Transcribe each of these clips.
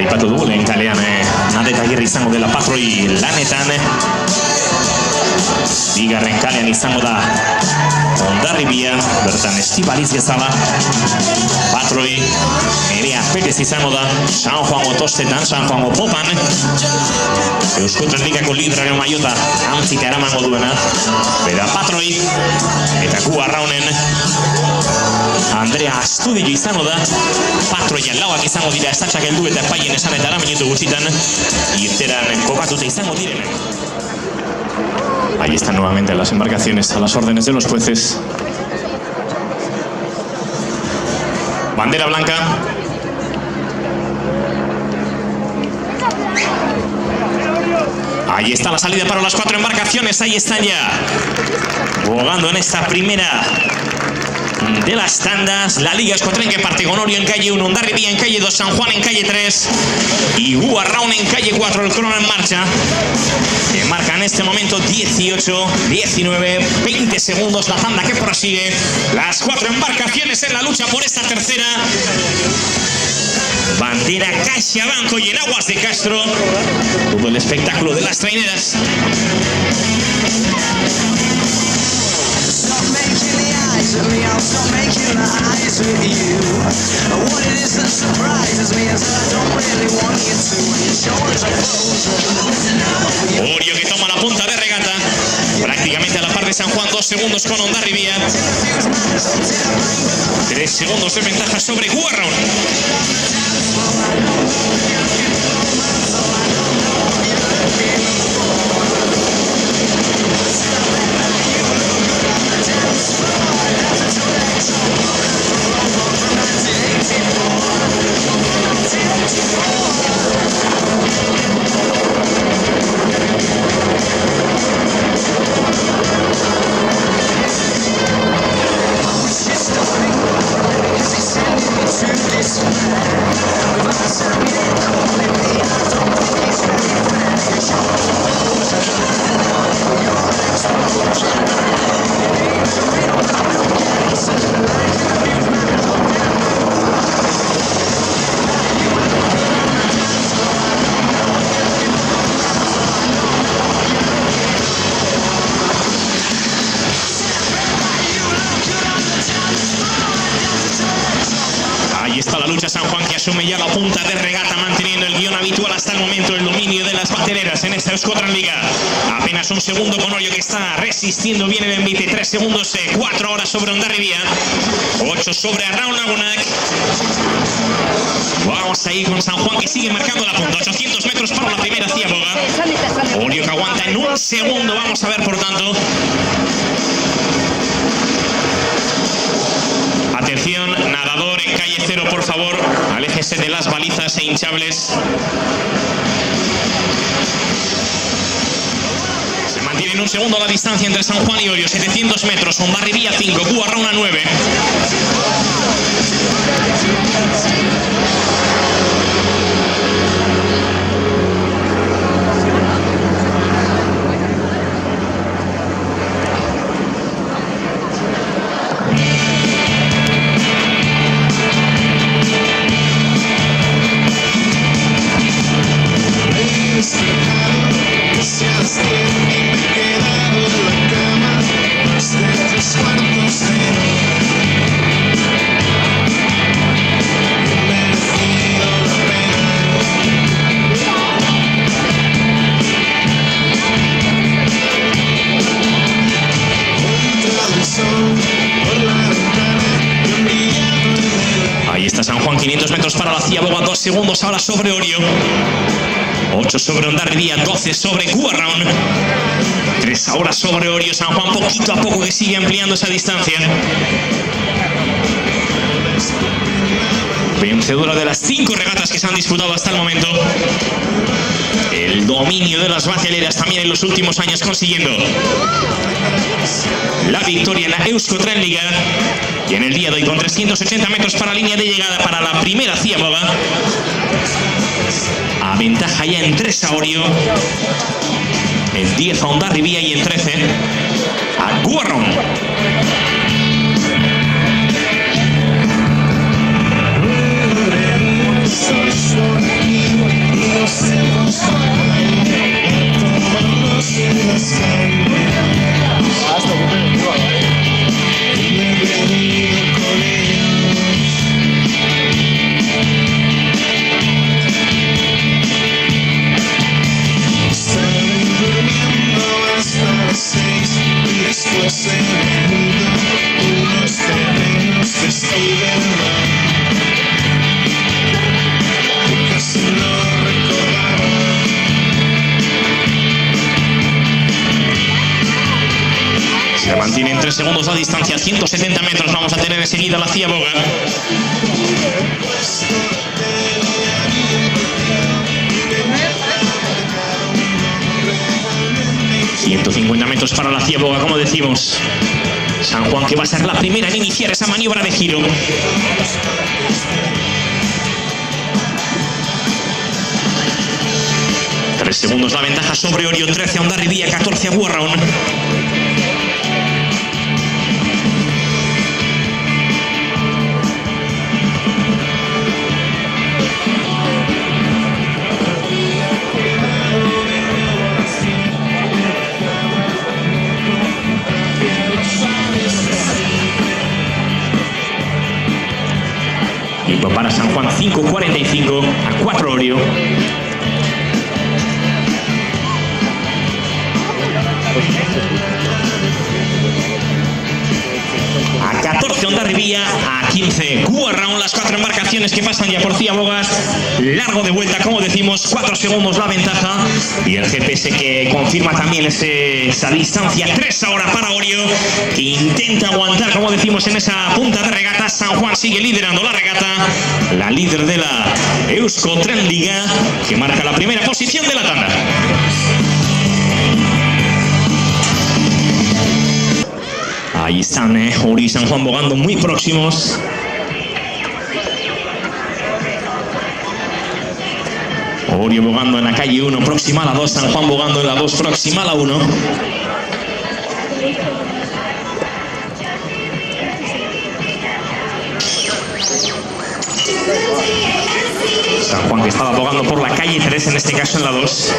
Aipatu dugu lehen kalean Nade eta Agirre izango dela patroi lanetan. Bigarren kalean izango da Hondarribia, bertan Estibaliz gezala. Patroi Nerea Perez izango da San Juango tostetan, San Juango popan. Euskotren Ligako lideraren maiota antzita eramango duena. Bera patroi eta gu arraunen Andrea Astudillo izango da. Patroian lauak izango dira estatxak heldu eta epaien esan eta minutu gutxitan irteran kokatuta izango direnek. Ahí están nuevamente las embarcaciones a las órdenes de los jueces. Bandera blanca. Ahí está la salida para las 4 embarcaciones. Ahí están ya bogando en esta primera de las tandas. La Liga Euskotren parte con Orio en calle 1, Hondarribia en calle 2, San Juan en calle 3 y Guarraun en calle 4. El crono en marcha que marca en este momento 18, 19, 20 segundos la tanda que prosigue. Las 4 embarcaciones en la lucha por esta tercera bandera CaixaBank y en aguas de Castro. Todo el espectáculo de las traineras. Orio que toma la punta de regata, prácticamente a la par de San Juan, 2 segundos con Hondarribia, 3 segundos de ventaja sobre Guarraun. San Juan que asume ya la punta de regata, manteniendo el guión habitual hasta el momento, el dominio de las batereras en esta Euskotren Liga. Apenas un segundo con Orio que está resistiendo bien el envite, 3 segundos, 4 ahora sobre Hondarribia, 8 sobre Arraun Lagunak. Vamos a ir con San Juan que sigue marcando la punta, 800 metros para la primera ciaboga. Orio que aguanta en un segundo, vamos a ver por tanto. Atención, nadador en calle 0, por favor, aléjese de las balizas e hinchables. Se mantiene en un segundo la distancia entre San Juan y Orio, 700 metros, Hondarribia 5, Guarraun 9. Ahí está San Juan, 500 metros para la ciaboga, 2 segundos ahora sobre Orio, 8 sobre Hondarribia, 12 sobre Guarraun, 3 ahora sobre Orio. San Juan poquito a poco que sigue ampliando esa distancia. Vencedora de las 5 regatas que se han disputado hasta el momento. El dominio de las bateleras también en los últimos años, consiguiendo la victoria en la Euskotren Liga. Y en el día de hoy con 380 metros para la línea de llegada para la primera ciaboga. Aventaja ya en 3 a Orio, en 10 a Hondarribia y en 13 a Guarraun. 3 segundos la distancia, 170 metros. Vamos a tener enseguida la ciaboga. ...150 metros para la ciaboga, como decimos. San Juan, que va a ser la primera en iniciar esa maniobra de giro. Tres segundos la ventaja sobre Orio, 13 a Hondarribia, 14 a Guarraón. Tiempo para San Juan, 5.45 a 4 Orio. A 14 Hondarribia, a 15 Guarraón, las 4 embarcaciones que pasan ya por ciabogas. Largo de vuelta, como decimos, 4 segundos la ventaja. Y el GPS que confirma también esa distancia, 3 ahora para Orio, que intenta aguantar, como decimos, en esa punta de regata. San Juan sigue liderando la regata, la líder de la Euskotren Liga, que marca la primera posición de la tanda. Ahí están Orio y San Juan bogando muy próximos. Orio bogando en la calle 1, próxima a la 2. San Juan bogando en la 2, próxima a la 1. San Juan, que estaba bogando por la calle 3, en este caso en la 2.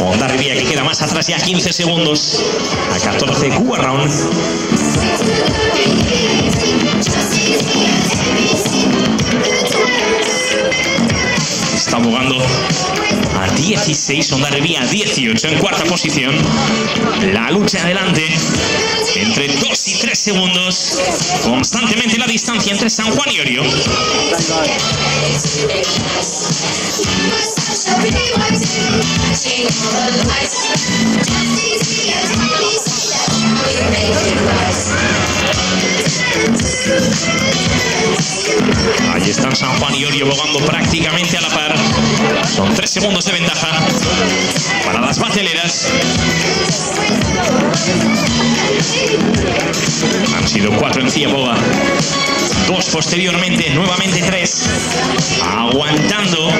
Hondarribia, que queda más atrás, ya 15 segundos. A 14 Guarraón. Está bogando a 16, Hondarribia a 18 en cuarta posición. La lucha adelante entre 2 y 3 segundos. Constantemente la distancia entre San Juan y Orio. Ahí están San Juan y Orio bogando prácticamente a la par. Son 3 segundos de ventaja para las bateleras. Han sido 4 en ciaboga, 2 posteriormente, nuevamente 3. Aguantando.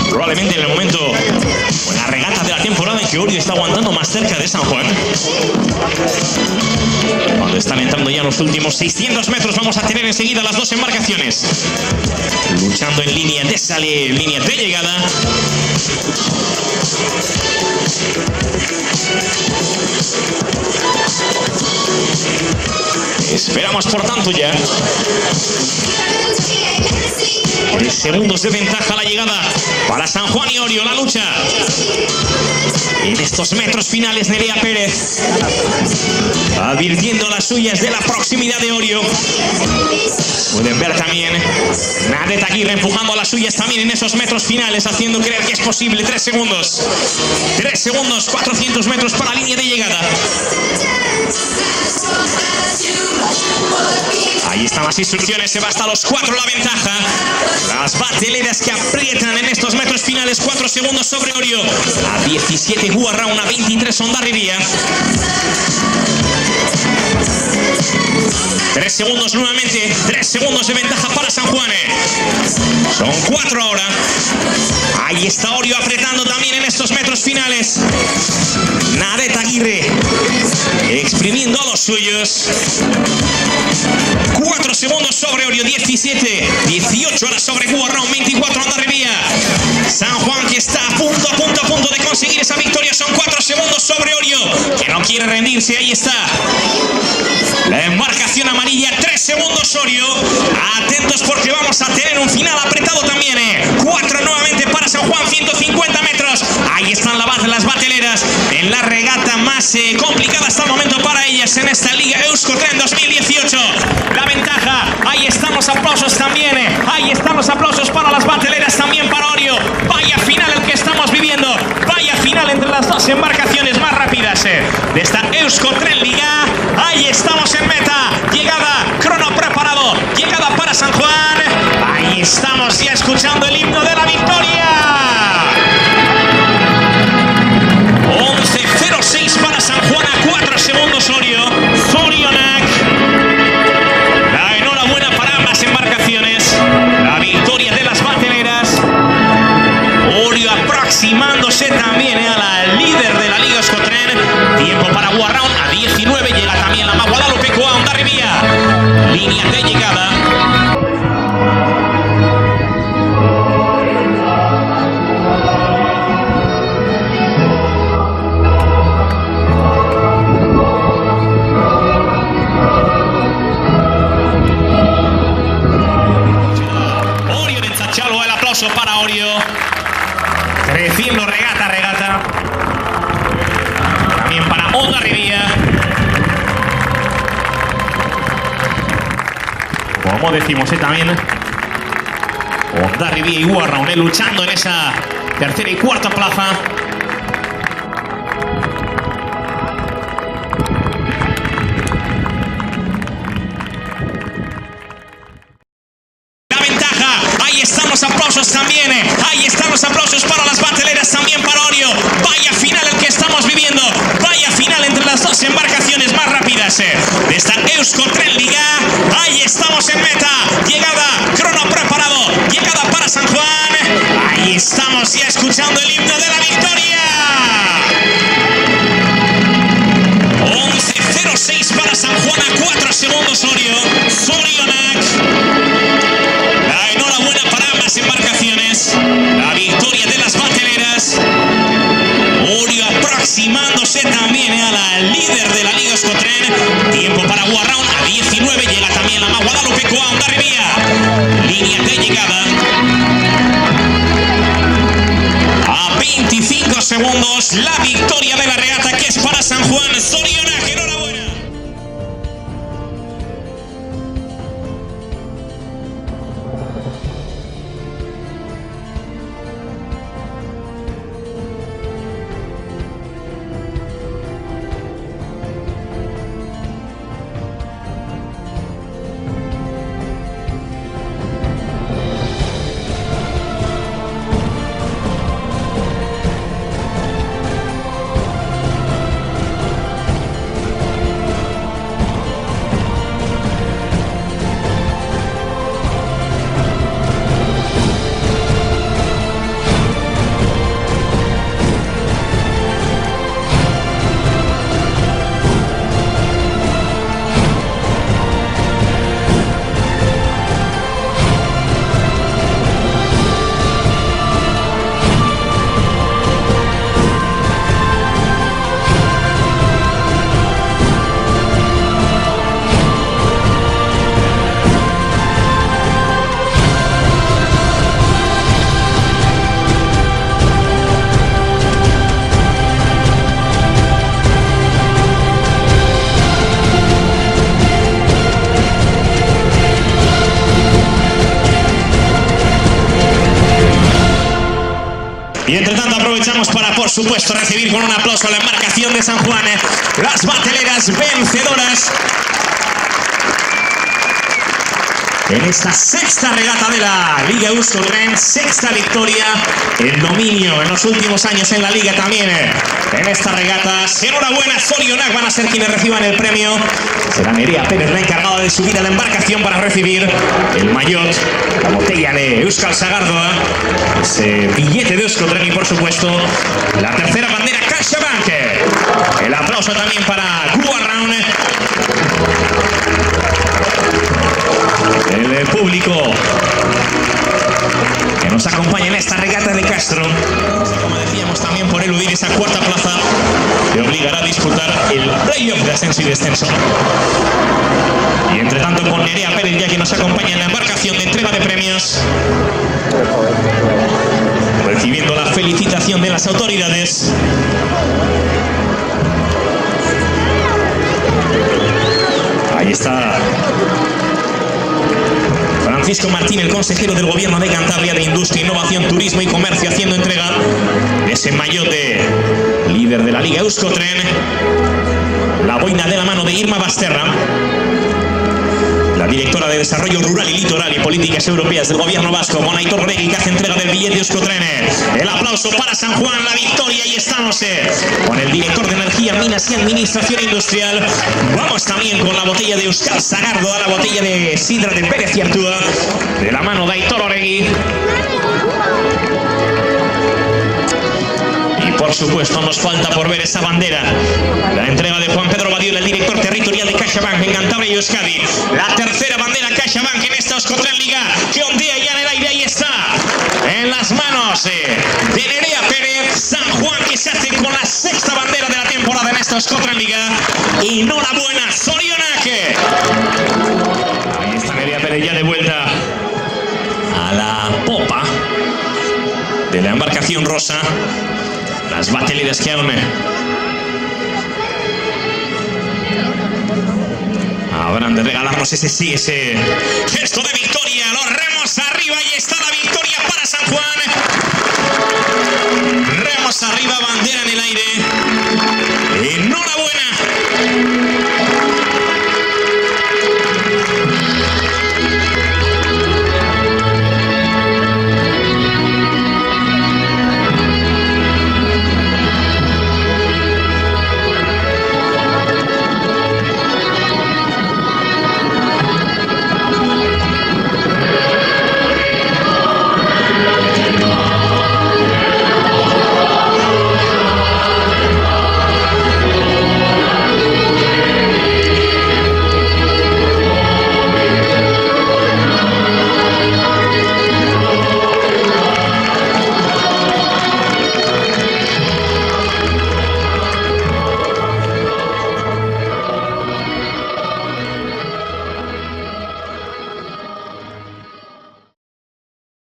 Probablemente en el momento, en la regata de la temporada, en que Orio está aguantando más cerca de San Juan. Cuando están entrando ya los últimos 600 metros, vamos a tener enseguida las 2 embarcaciones luchando en línea de salida, en línea de llegada. Esperamos, por tanto, ya 10 segundos de ventaja la llegada para San Juan y Orio. La lucha en estos metros finales, Nerea Pérez advirtiendo las suyas de la proximidad de Orio. Pueden ver también Nadeta Aguirre empujando a las suyas también en esos metros finales, haciendo creer que es posible. 3 segundos. 3 segundos, 400 metros para la línea de llegada. Ahí están las instrucciones, se va hasta los 4 la ventaja. Las bateleras que aprietan en estos metros finales, 4 segundos sobre Orio. A 17 Guarraón, a 23 Hondarribia. 3 segundos nuevamente, 3 segundos de ventaja para San Juan. Son 4 ahora. Ahí está Orio apretando también en estos metros finales. Nadeta Aguirre exprimiendo a los suyos. 4 segundos sobre Orio, 17, 18 ahora sobre Guarraón, 24 Hondarribia. San Juan, que está a punto de conseguir esa victoria. Son 4 segundos sobre Orio, que no quiere rendirse. Ahí está la embarcación amarilla, 3 segundos Orio. Atentos porque vamos a tener un final apretado también. 4 nuevamente para San Juan, 150 metros. Ahí están las bateleras en la regata más complicada hasta el momento para ellas en esta Liga Euskotren 2018. La ventaja, ahí están los aplausos también. Ahí están los aplausos para las bateleras, también para Orio. Vaya final el que estamos viviendo. dos embarcaciones más rápidas de esta Euskotren Liga. Ahí estamos en meta. Llegada, crono preparado. Llegada para San Juan. Ahí estamos ya escuchando el himno de la victoria. 11:06 para San Juan, a 4 segundos Orio. Zorionak. La enhorabuena para ambas embarcaciones. La victoria de las bateleras. Orio aproximándose también a la líder de la Liga Euskotren. Tiempo para Guarraun a 19. Llega también la Guadalupecoa a Hondarribia. Línea de llegada. Orio de Zaccialo, el aplauso para Orio. Creciendo regata a regata. También para Hondarribia. Como decimos, también Hondarribia y Guarraun luchando en esa tercera y cuarta plaza. La ventaja, ahí están los aplausos también. Ahí están los aplausos para las bateleras, también para Orio. Vaya final el que estamos viviendo. Vaya final entre las dos embarcaciones más rápidas de esta Euskotren Liga. Ahí estamos en meta. Llegada, crono preparado. Llegada para San Juan. Ahí estamos ya escuchando el himno de la victoria. 11:06 para San Juan, a 4 segundos Orio. Zorionak. La enhorabuena para ambas embarcaciones. La victoria de las bateleras. Orio aproximándose también a la líder de la Liga Euskotren. Tiempo para Guarraun a 19. Llega también la Guadalupecoa a Hondarribia. Línea de llegada. A 25 segundos la victoria de la regata, que es para San Juan. Zorionak, enhorabuena. Y entre tanto aprovechamos para, por supuesto, recibir con un aplauso a la embarcación de San Juan, las bateleras vencedoras en esta sexta regata de la Liga Euskotren, sexta victoria, el dominio en los últimos años en la Liga también en estas regatas. Enhorabuena, Zorionak van a ser quienes reciban el premio. Será Nerea Pérez la encargada de subir a la embarcación para recibir el maillot, la botella de Euskal Sagardoa, ese billete de Euskotren y, por supuesto, la tercera bandera CaixaBank. El aplauso también para Guarraun. El público que nos acompaña en esta regata de Castro, como decíamos, también por eludir esa cuarta plaza que obligará a disputar el playoff de ascenso y descenso. Y entre tanto, con Nerea Pérez ya que nos acompaña en la embarcación de entrega de premios, recibiendo la felicitación de las autoridades. Ahí está Francisco Martín, el consejero del Gobierno de Cantabria de Industria, Innovación, Turismo y Comercio, haciendo entrega de ese mayote, líder de la Liga Euskotren. La boina de la mano de Irma Basterra, la directora de Desarrollo Rural y Litoral y Políticas Europeas del Gobierno Vasco, con Aitor Oregui, que hace entrega del billete Euskotren. El aplauso para San Juan, la victoria, y estamos con el director de Energía, Minas y Administración Industrial. Vamos también con la botella de Euskal Sagardo, a la botella de Sidra de Pérez y Artúa, de la mano de Aitor Oregui. Por supuesto, nos falta por ver esa bandera. La entrega de Juan Pedro Badiola, el director territorial de CaixaBank en Cantabria y Euskadi. La tercera bandera CaixaBank en esta Euskotren Liga, que ondea ya en el aire. Ahí está, en las manos de Nerea Pérez. San Juan, que se hace con la sexta bandera de la temporada en esta Euskotren Liga. Enhorabuena, Zorionak. Ahí está Nerea Pérez ya de vuelta a la popa de la embarcación rosa. Las batelides que aún habrán de regalarnos ese gesto de victoria. Los remos arriba, y está la victoria para San Juan. Remos arriba, bandera en el aire. Enhorabuena.